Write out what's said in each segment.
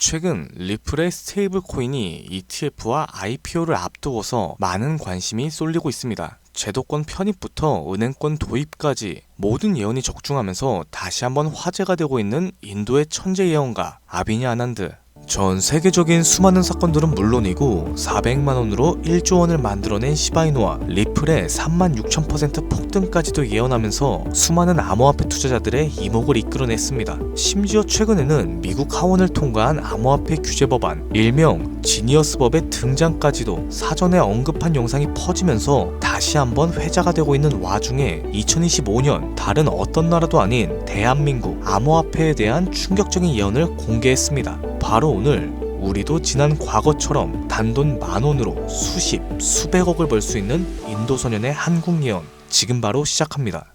최근 리플의 스테이블 코인이 ETF와 IPO를 앞두고서 많은 관심이 쏠리고 있습니다. 제도권 편입부터 은행권 도입까지 모든 예언이 적중하면서 다시 한번 화제가 되고 있는 인도의 천재 예언가 아비냐 아난드. 전 세계적인 수많은 사건들은 물론이고 400만원으로 1조원을 만들어낸 시바이누와 리플의 36,000% 폭등까지도 예언하면서 수많은 암호화폐 투자자들의 이목을 이끌어냈습니다. 심지어 최근에는 미국 하원을 통과한 암호화폐 규제 법안, 일명 지니어스법의 등장까지도 사전에 언급한 영상이 퍼지면서 다시 한번 회자가 되고 있는 와중에 2025년 다른 어떤 나라도 아닌 대한민국 암호화폐에 대한 충격적인 예언을 공개했습니다. 바로 오늘 우리도 지난 과거처럼 단돈 10,000원으로 수십, 수백억을 벌 수 있는 인도 소년의 한국 예언, 지금 바로 시작합니다.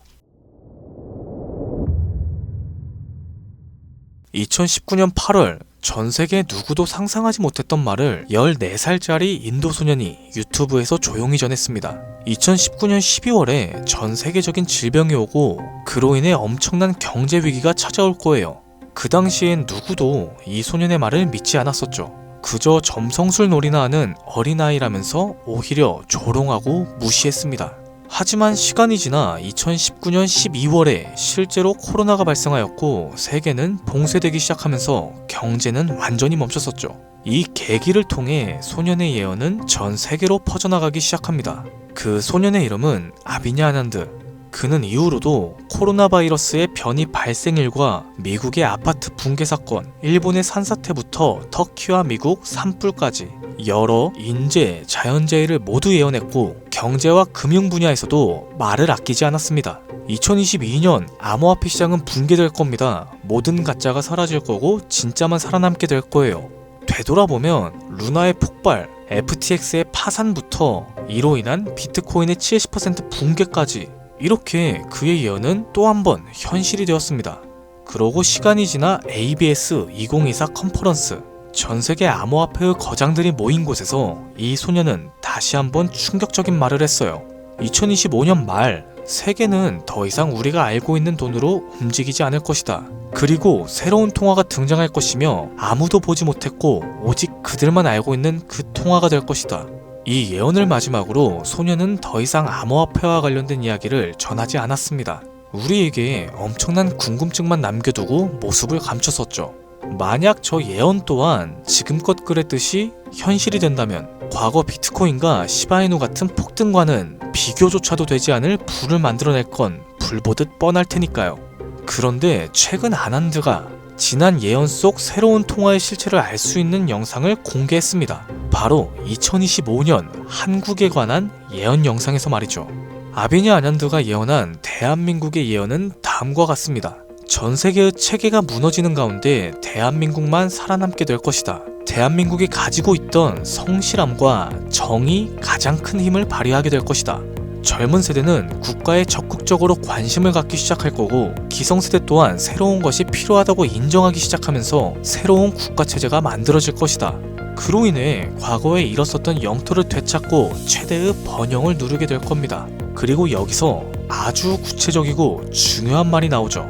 2019년 8월 전 세계 누구도 상상하지 못했던 말을 14살짜리 인도 소년이 유튜브에서 조용히 전했습니다. 2019년 12월에 전 세계적인 질병이 오고 그로 인해 엄청난 경제 위기가 찾아올 거예요. 그 당시엔 누구도 이 소년의 말을 믿지 않았었죠. 그저 점성술 놀이나 하는 어린아이라면서 오히려 조롱하고 무시했습니다. 하지만 시간이 지나 2019년 12월에 실제로 코로나가 발생하였고 세계는 봉쇄되기 시작하면서 경제는 완전히 멈췄었죠. 이 계기를 통해 소년의 예언은 전 세계로 퍼져나가기 시작합니다. 그 소년의 이름은 아비냐 아난드. 그는 이후로도 코로나 바이러스의 변이 발생일과 미국의 아파트 붕괴 사건, 일본의 산사태부터 터키와 미국 산불까지 여러 인재, 자연재해를 모두 예언했고 경제와 금융 분야에서도 말을 아끼지 않았습니다. 2022년 암호화폐 시장은 붕괴될 겁니다. 모든 가짜가 사라질 거고 진짜만 살아남게 될 거예요. 되돌아보면 루나의 폭발, FTX의 파산부터 이로 인한 비트코인의 70% 붕괴까지 이렇게 그의 예언은 또 한 번 현실이 되었습니다. 그러고 시간이 지나 ABS 2024 컨퍼런스, 전 세계 암호화폐의 거장들이 모인 곳에서 이 소년은 다시 한번 충격적인 말을 했어요. 2025년 말 세계는 더 이상 우리가 알고 있는 돈으로 움직이지 않을 것이다. 그리고 새로운 통화가 등장할 것이며 아무도 보지 못했고 오직 그들만 알고 있는 그 통화가 될 것이다. 이 예언을 마지막으로 소년은 더 이상 암호화폐와 관련된 이야기를 전하지 않았습니다. 우리에게 엄청난 궁금증만 남겨두고 모습을 감췄었죠. 만약 저 예언 또한 지금껏 그랬듯이 현실이 된다면 과거 비트코인과 시바이누 같은 폭등과는 비교조차도 되지 않을 부를 만들어낼 건 불보듯 뻔할 테니까요. 그런데 최근 아난드가 지난 예언 속 새로운 통화의 실체를 알 수 있는 영상을 공개했습니다. 바로 2025년 한국에 관한 예언 영상에서 말이죠. 아비냐 아난드가 예언한 대한민국의 예언은 다음과 같습니다. 전 세계의 체계가 무너지는 가운데 대한민국만 살아남게 될 것이다. 대한민국이 가지고 있던 성실함과 정이 가장 큰 힘을 발휘하게 될 것이다. 젊은 세대는 국가에 적극적으로 관심을 갖기 시작할 거고 기성세대 또한 새로운 것이 필요하다고 인정하기 시작하면서 새로운 국가체제가 만들어질 것이다. 그로 인해 과거에 잃었었던 영토를 되찾고 최대의 번영을 누르게 될 겁니다. 그리고 여기서 아주 구체적이고 중요한 말이 나오죠.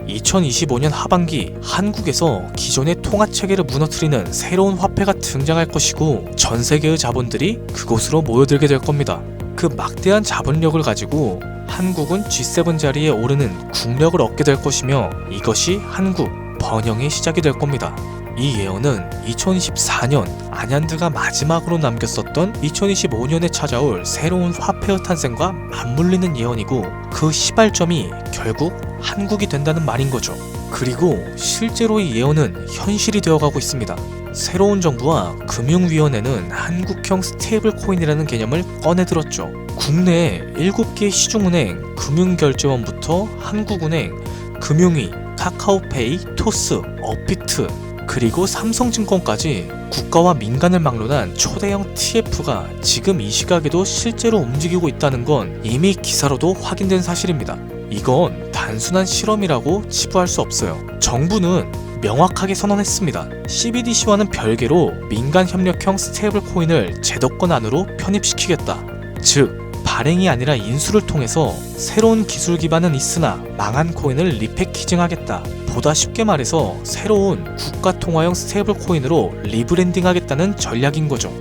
2025년 하반기 한국에서 기존의 통화체계를 무너뜨리는 새로운 화폐가 등장할 것이고 전 세계의 자본들이 그곳으로 모여들게 될 겁니다. 그 막대한 자본력을 가지고 한국은 G7 자리에 오르는 국력을 얻게 될 것이며 이것이 한국 번영의 시작이 될 겁니다. 이 예언은 2024년 아난드가 마지막으로 남겼었던 2025년에 찾아올 새로운 화폐의 탄생과 맞물리는 예언이고 그 시발점이 결국 한국이 된다는 말인 거죠. 그리고 실제로 이 예언은 현실이 되어가고 있습니다. 새로운 정부와 금융위원회는 한국형 스테이블 코인이라는 개념을 꺼내들었죠. 국내 7개 시중은행, 금융결제원부터 한국은행, 금융위, 카카오페이, 토스, 업비트, 그리고 삼성증권까지 국가와 민간을 막론한 초대형 TF가 지금 이 시각에도 실제로 움직이고 있다는 건 이미 기사로도 확인된 사실입니다. 이건 단순한 실험이라고 치부할 수 없어요. 정부는 명확하게 선언했습니다. CBDC와는 별개로 민간 협력형 스테이블 코인을 제도권 안으로 편입시키겠다. 즉, 발행이 아니라 인수를 통해서 새로운 기술 기반은 있으나 망한 코인을 리패키징하겠다. 보다 쉽게 말해서 새로운 국가통화형 스테이블 코인으로 리브랜딩하겠다는 전략인 거죠.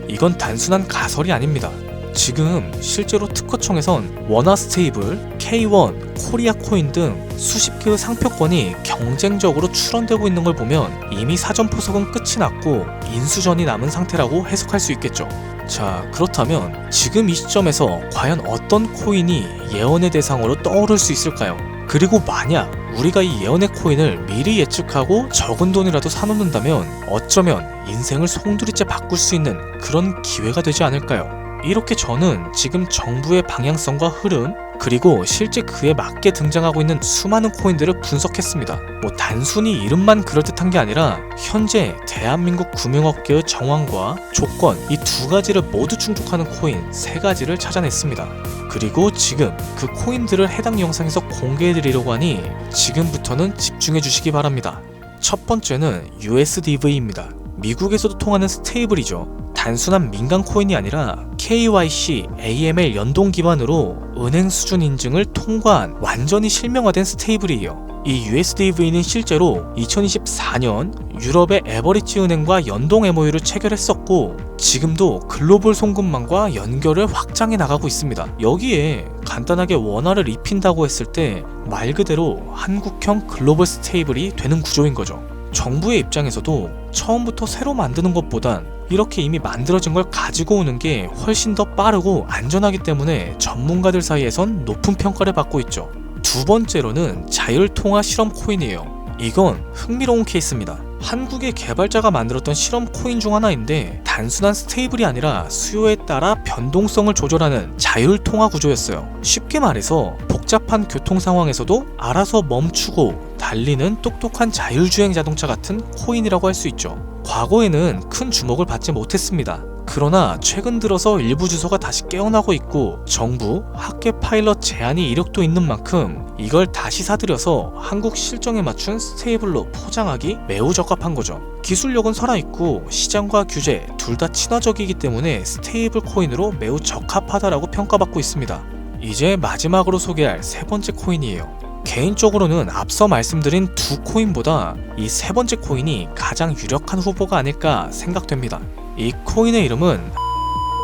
이건 단순한 가설이 아닙니다. 지금 실제로 특허청에선 원화 스테이블, K1, 코리아 코인 등 수십 개의 상표권이 경쟁적으로 출원되고 있는 걸 보면 이미 사전 포석은 끝이 났고 인수전이 남은 상태라고 해석할 수 있겠죠. 자, 그렇다면 지금 이 시점에서 과연 어떤 코인이 예언의 대상으로 떠오를 수 있을까요? 그리고 만약 우리가 이 예언의 코인을 미리 예측하고 적은 돈이라도 사놓는다면 어쩌면 인생을 송두리째 바꿀 수 있는 그런 기회가 되지 않을까요? 이렇게 저는 지금 정부의 방향성과 흐름, 그리고 실제 그에 맞게 등장하고 있는 수많은 코인들을 분석했습니다. 단순히 이름만 그럴듯한 게 아니라 현재 대한민국 금융업계의 정황과 조건, 이 두 가지를 모두 충족하는 코인 3가지를 찾아냈습니다. 그리고 지금 그 코인들을 해당 영상에서 공개해드리려고 하니 지금부터는 집중해 주시기 바랍니다. 첫 번째는 USDV입니다. 미국에서도 통하는 스테이블이죠. 단순한 민간 코인이 아니라 KYC, AML 연동 기반으로 은행 수준 인증을 통과한 완전히 실명화된 스테이블이에요. 이 USDV는 실제로 2024년 유럽의 에버리지 은행과 연동 MOU를 체결했었고 지금도 글로벌 송금망과 연결을 확장해 나가고 있습니다. 여기에 간단하게 원화를 입힌다고 했을 때 말 그대로 한국형 글로벌 스테이블이 되는 구조인 거죠. 정부의 입장에서도 처음부터 새로 만드는 것보단 이렇게 이미 만들어진 걸 가지고 오는 게 훨씬 더 빠르고 안전하기 때문에 전문가들 사이에선 높은 평가를 받고 있죠. 두 번째로는 자율통화 실험 코인이에요. 이건 흥미로운 케이스입니다. 한국의 개발자가 만들었던 실험 코인 중 하나인데 단순한 스테이블이 아니라 수요에 따라 변동성을 조절하는 자율통화 구조였어요. 쉽게 말해서 복잡한 교통 상황에서도 알아서 멈추고 달리는 똑똑한 자율주행 자동차 같은 코인이라고 할 수 있죠. 과거에는 큰 주목을 받지 못했습니다. 그러나 최근 들어서 일부 주소가 다시 깨어나고 있고 정부, 학계 파일럿 제한이 이력도 있는 만큼 이걸 다시 사들여서 한국 실정에 맞춘 스테이블로 포장하기 매우 적합한 거죠. 기술력은 살아있고 시장과 규제 둘 다 친화적이기 때문에 스테이블 코인으로 매우 적합하다라고 평가받고 있습니다. 이제 마지막으로 소개할 3번째 코인이에요. 개인적으로는 앞서 말씀드린 두 코인보다 이 3번째 코인이 가장 유력한 후보가 아닐까 생각됩니다. 이 코인의 이름은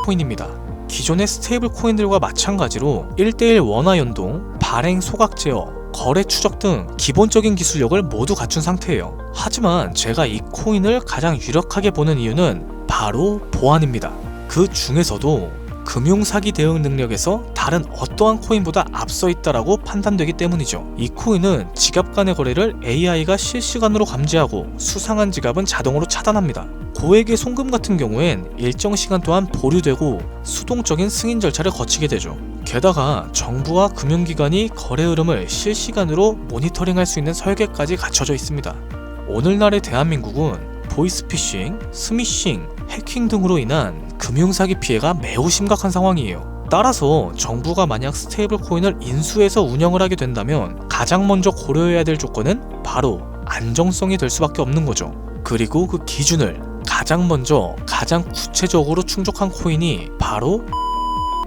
코인입니다. 기존의 스테이블 코인들과 마찬가지로 1:1 원화 연동, 발행 소각 제어, 거래 추적 등 기본적인 기술력을 모두 갖춘 상태예요. 하지만 제가 이 코인을 가장 유력하게 보는 이유는 바로 보안입니다. 그 중에서도 금융사기 대응 능력에서 다른 어떠한 코인보다 앞서 있다라고 판단되기 때문이죠. 이 코인은 지갑 간의 거래를 AI가 실시간으로 감지하고 수상한 지갑은 자동으로 차단합니다. 고액의 송금 같은 경우엔 일정 시간 동안 보류되고 수동적인 승인 절차를 거치게 되죠. 게다가 정부와 금융기관이 거래 흐름을 실시간으로 모니터링할 수 있는 설계까지 갖춰져 있습니다. 오늘날의 대한민국은 보이스피싱, 스미싱, 해킹 등으로 인한 금융사기 피해가 매우 심각한 상황이에요. 따라서 정부가 만약 스테이블 코인을 인수해서 운영을 하게 된다면 가장 먼저 고려해야 될 조건은 바로 안정성이 될 수밖에 없는 거죠. 그리고 그 기준을 가장 먼저 가장 구체적으로 충족한 코인이 바로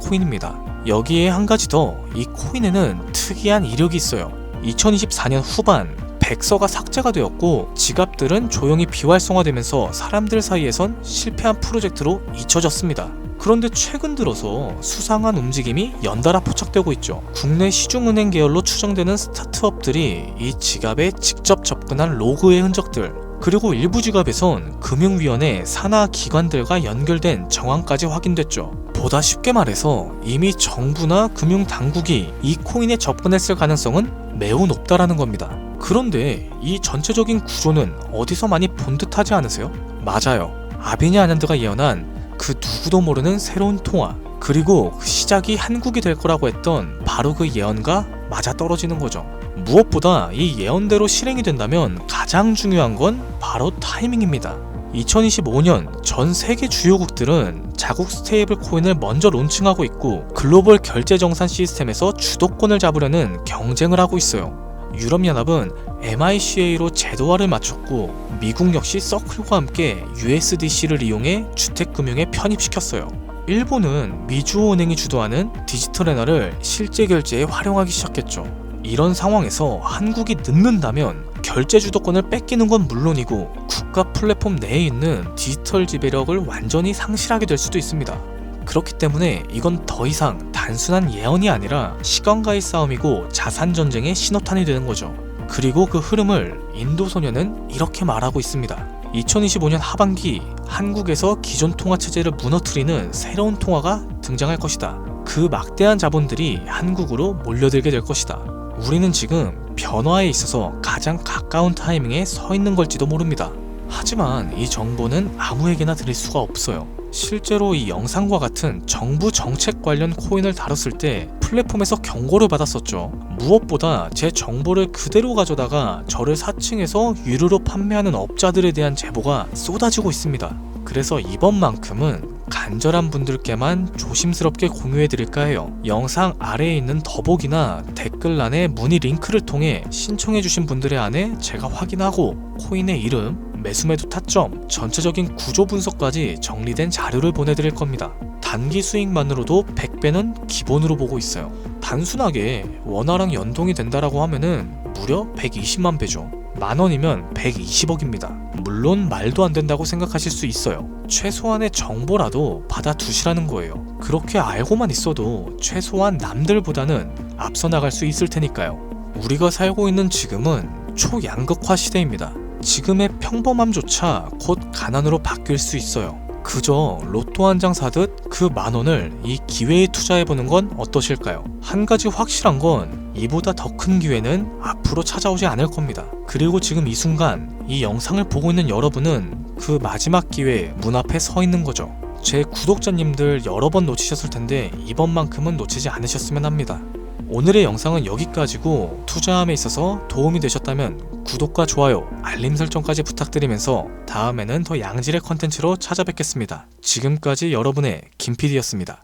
코인입니다. 여기에 한 가지 더, 이 코인에는 특이한 이력이 있어요. 2024년 후반 백서가 삭제가 되었고 지갑들은 조용히 비활성화되면서 사람들 사이에선 실패한 프로젝트로 잊혀졌습니다. 그런데 최근 들어서 수상한 움직임이 연달아 포착되고 있죠. 국내 시중은행 계열로 추정되는 스타트업들이 이 지갑에 직접 접근한 로그의 흔적들, 그리고 일부 지갑에선 금융위원회 산하 기관들과 연결된 정황까지 확인됐죠. 보다 쉽게 말해서 이미 정부나 금융당국이 이 코인에 접근했을 가능성은 매우 높다라는 겁니다. 그런데 이 전체적인 구조는 어디서 많이 본 듯하지 않으세요? 맞아요. 아비니 아년드가 예언한 그 누구도 모르는 새로운 통화, 그리고 그 시작이 한국이 될 거라고 했던 바로 그 예언과 맞아떨어지는 거죠. 무엇보다 이 예언대로 실행이 된다면 가장 중요한 건 바로 타이밍입니다. 2025년 전 세계 주요국들은 자국 스테이블 코인을 먼저 론칭하고 있고 글로벌 결제 정산 시스템에서 주도권을 잡으려는 경쟁을 하고 있어요. 유럽연합은 MICA로 제도화를 마쳤고 미국 역시 서클과 함께 USDC를 이용해 주택금융에 편입시켰어요. 일본은 미주호은행이 주도하는 디지털 엔화를 실제 결제에 활용하기 시작했죠. 이런 상황에서 한국이 늦는다면 결제 주도권을 뺏기는 건 물론이고 국가 플랫폼 내에 있는 디지털 지배력을 완전히 상실하게 될 수도 있습니다. 그렇기 때문에 이건 더 이상 단순한 예언이 아니라 시간과의 싸움이고 자산 전쟁의 신호탄이 되는 거죠. 그리고 그 흐름을 인도 소녀는 이렇게 말하고 있습니다. 2025년 하반기 한국에서 기존 통화 체제를 무너뜨리는 새로운 통화가 등장할 것이다. 그 막대한 자본들이 한국으로 몰려들게 될 것이다. 우리는 지금 변화에 있어서 가장 가까운 타이밍에 서 있는 걸지도 모릅니다. 하지만 이 정보는 아무에게나 드릴 수가 없어요. 실제로 이 영상과 같은 정부 정책 관련 코인을 다뤘을 때 플랫폼에서 경고를 받았었죠. 무엇보다 제 정보를 그대로 가져다가 저를 사칭해서 유료로 판매하는 업자들에 대한 제보가 쏟아지고 있습니다. 그래서 이번만큼은 간절한 분들께만 조심스럽게 공유해드릴까 해요. 영상 아래에 있는 더보기나 댓글란에 문의 링크를 통해 신청해주신 분들의 안에 제가 확인하고 코인의 이름, 매수매도 타점, 전체적인 구조 분석까지 정리된 자료를 보내드릴 겁니다. 단기 수익만으로도 100배는 기본으로 보고 있어요. 단순하게 원화랑 연동이 된다라고 하면은 무려 120만 배죠. 만원이면 120억입니다. 물론 말도 안 된다고 생각하실 수 있어요. 최소한의 정보라도 받아두시라는 거예요. 그렇게 알고만 있어도 최소한 남들보다는 앞서 나갈 수 있을 테니까요. 우리가 살고 있는 지금은 초양극화 시대입니다. 지금의 평범함조차 곧 가난으로 바뀔 수 있어요. 그저 로또 한 장 사듯 그 만원을 이 기회에 투자해보는 건 어떠실까요? 한 가지 확실한 건 이보다 더 큰 기회는 앞으로 찾아오지 않을 겁니다. 그리고 지금 이 순간 이 영상을 보고 있는 여러분은 그 마지막 기회 문 앞에 서 있는 거죠. 제 구독자님들 여러 번 놓치셨을 텐데 이번만큼은 놓치지 않으셨으면 합니다. 오늘의 영상은 여기까지고 투자함에 있어서 도움이 되셨다면 구독과 좋아요, 알림 설정까지 부탁드리면서 다음에는 더 양질의 컨텐츠로 찾아뵙겠습니다. 지금까지 여러분의 김PD였습니다.